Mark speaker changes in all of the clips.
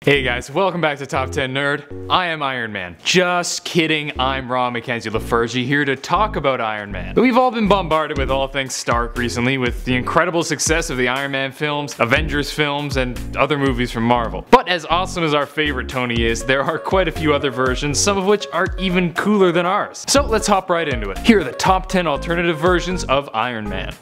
Speaker 1: Hey guys, welcome back to Top 10 Nerd. I am Iron Man. Just kidding, I'm Raw Mackenzie Lafergie here to talk about Iron Man. We've all been bombarded with all things Stark recently with the incredible success of the Iron Man films, Avengers films, and other movies from Marvel. But as awesome as our favorite Tony is, there are quite a few other versions, some of which are even cooler than ours. So let's hop right into it. Here are the top 10 alternative versions of Iron Man.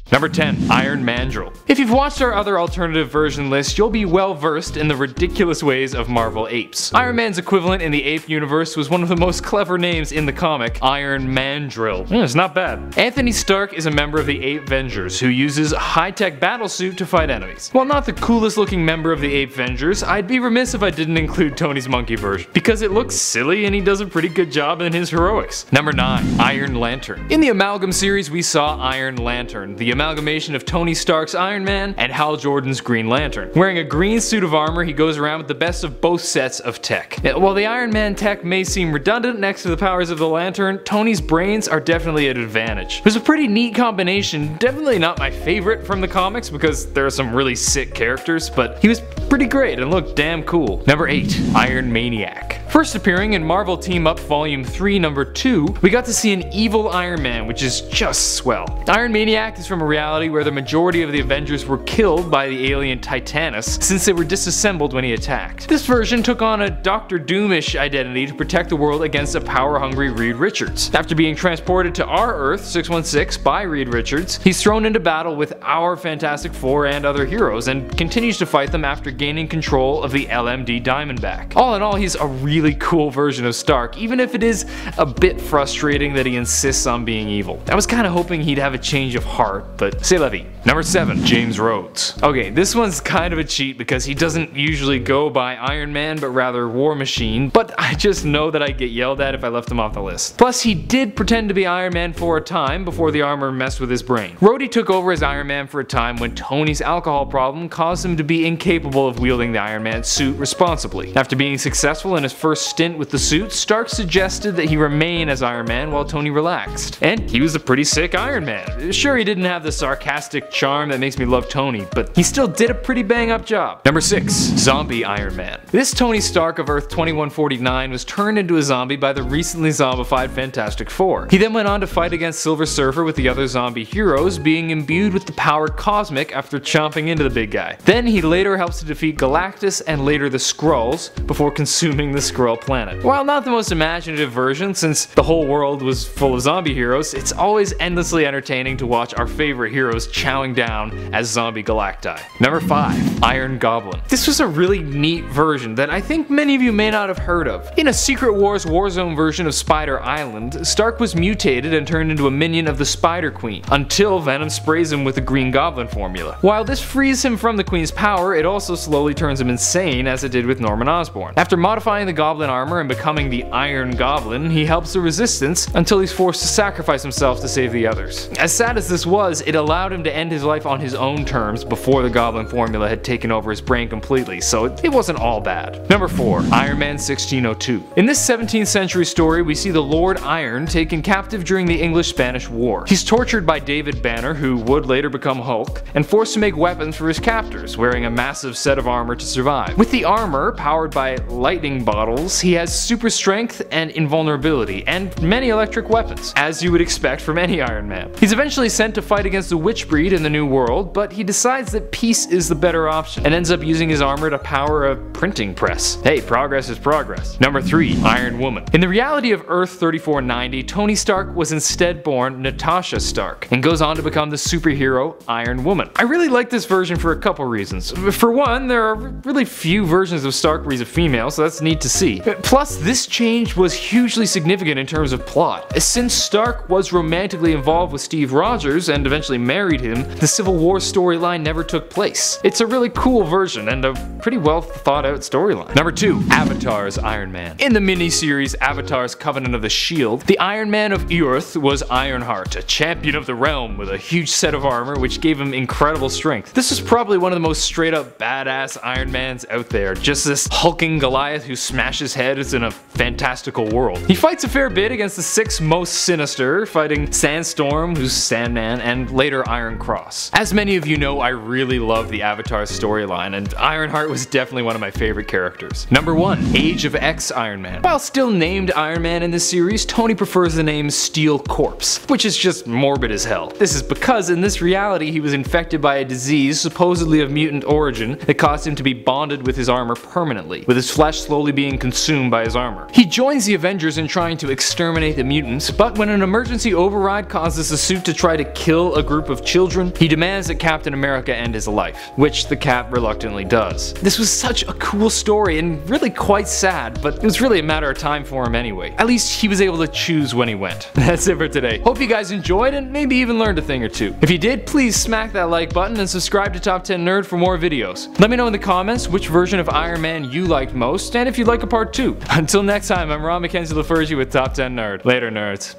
Speaker 1: Number 10. Iron MANDRILL. If you've watched our other alternative version list, you'll be well versed in the ridiculous ways of Marvel apes. Iron Man's equivalent in the ape universe was one of the most clever names in the comic, Iron MANDRILL. It's not bad. Anthony Stark is a member of the Ape Vengers who uses a high-tech battlesuit to fight enemies. While not the coolest looking member of the Ape Vengers, I'd be remiss if I didn't include Tony's monkey version, because it looks silly and he does a pretty good job in his heroics. Number 9. Iron Lantern. In the Amalgam series we saw Iron Lantern, the amalgamation of Tony Stark's Iron Man and Hal Jordan's Green Lantern. Wearing a green suit of armor, he goes around with the best of both sets of tech. While the Iron Man tech may seem redundant next to the powers of the Lantern, Tony's brains are definitely an advantage. It was a pretty neat combination, definitely not my favorite from the comics because there are some really sick characters, but he was pretty great and looked damn cool. Number 8. Iron Maniac. First appearing in Marvel Team Up Volume 3 Number 2, we got to see an evil Iron Man, which is just swell. Iron Maniac is from a reality where the majority of the Avengers were killed by the alien Titanus since they were disassembled when he attacked. This version took on a Doctor Doom-ish identity to protect the world against a power-hungry Reed Richards. After being transported to our Earth 616 by Reed Richards, he's thrown into battle with our Fantastic Four and other heroes and continues to fight them after gaining control of the LMD Diamondback. All in all, he's a really cool version of Stark, even if it is a bit frustrating that he insists on being evil. I was kinda hoping he'd have a change of heart, but c'est la vie. Number 7. James Rhodes. Okay, this one's kind of a cheat because he doesn't usually go by Iron Man but rather War Machine, but I just know that I'd get yelled at if I left him off the list. Plus, he did pretend to be Iron Man for a time before the armor messed with his brain. Rhodey took over as Iron Man for a time when Tony's alcohol problem caused him to be incapable of wielding the Iron Man suit responsibly. After being successful in his first stint with the suit, Stark suggested that he remain as Iron Man while Tony relaxed. And he was a pretty sick Iron Man. Sure, he didn't have the sarcastic charm that makes me love Tony, but he still did a pretty bang up job. Number 6. Zombie Iron Man. This Tony Stark of Earth 2149 was turned into a zombie by the recently zombified Fantastic Four. He then went on to fight against Silver Surfer with the other zombie heroes, being imbued with the power Cosmic after chomping into the big guy. Then he later helps to defeat Galactus and later the Skrulls before consuming the Skrull planet. While not the most imaginative version, since the whole world was full of zombie heroes, it's always endlessly entertaining to watch our favorite heroes chowing down as zombie Galacti. Number 5. Iron Goblin. This was a really neat version that I think many of you may not have heard of. In a Secret Wars Warzone version of Spider Island, Stark was mutated and turned into a minion of the Spider Queen, until Venom sprays him with the Green Goblin formula. While this frees him from the Queen's power, it also slowly turns him insane as it did with Norman Osborn. After modifying the Goblin armor and becoming the Iron Goblin, he helps the Resistance until he's forced to sacrifice himself to save the others. As sad as this was, it allowed him to end his life on his own terms before the Goblin formula had taken over his brain completely, so it wasn't all bad. Number 4. Iron Man 1602. In this 17th century story, we see the Lord Iron taken captive during the English-Spanish War. He's tortured by David Banner, who would later become Hulk, and forced to make weapons for his captors, wearing a massive set of armor to survive. With the armor, powered by lightning bottles, he has super strength and invulnerability, and many electric weapons, as you would expect from any Iron Man. He's eventually sent to fight against the Witch Breed in the New World, but he decides that peace is the better option, and ends up using his armor to power a printing press. Hey, progress is progress. Number 3. Iron Woman. In the reality of Earth 3490, Tony Stark was instead born Natasha Stark, and goes on to become the superhero Iron Woman. I really like this version for a couple reasons. For one, there are really few versions of Stark where he's a female, so that's neat to see. Plus, this change was hugely significant in terms of plot. Since Stark was romantically involved with Steve Rogers and eventually married him, the Civil War storyline never took place. It's a really cool version and a pretty well thought out storyline. Number 2. AVATAARS Iron Man. In the miniseries AVATAARS Covenant of the Shield, the Iron Man of Earth was Ironheart, a champion of the realm with a huge set of armor which gave him incredible strength. This is probably one of the most straight up badass Iron Mans out there, just this hulking Goliath who smashes smash his head is in a fantastical world. He fights a fair bit against the 6 most sinister, fighting Sandstorm, who's Sandman, and later Iron Cross. As many of you know, I really love the AVATAARS storyline, and Ironheart was definitely one of my favorite characters. Number 1. Age of X Iron Man. While still named Iron Man in this series, Tony prefers the name Steel Corpse, which is just morbid as hell. This is because in this reality he was infected by a disease supposedly of mutant origin that caused him to be bonded with his armor permanently, with his flesh slowly being consumed by his armor. He joins the Avengers in trying to exterminate the mutants, but when an emergency override causes the suit to try to kill a group of children, he demands that Captain America end his life, which the Cap reluctantly does. This was such a cool story and really quite sad, but it was really a matter of time for him anyway. At least he was able to choose when he went. That's it for today. Hope you guys enjoyed and maybe even learned a thing or two. If you did, please smack that like button and subscribe to Top 10 Nerd for more videos. Let me know in the comments which version of Iron Man you liked most and if you'd like a part 2. Until next time, I'm Ron Mackenzie LaFurgy with Top 10 Nerd. Later, nerds.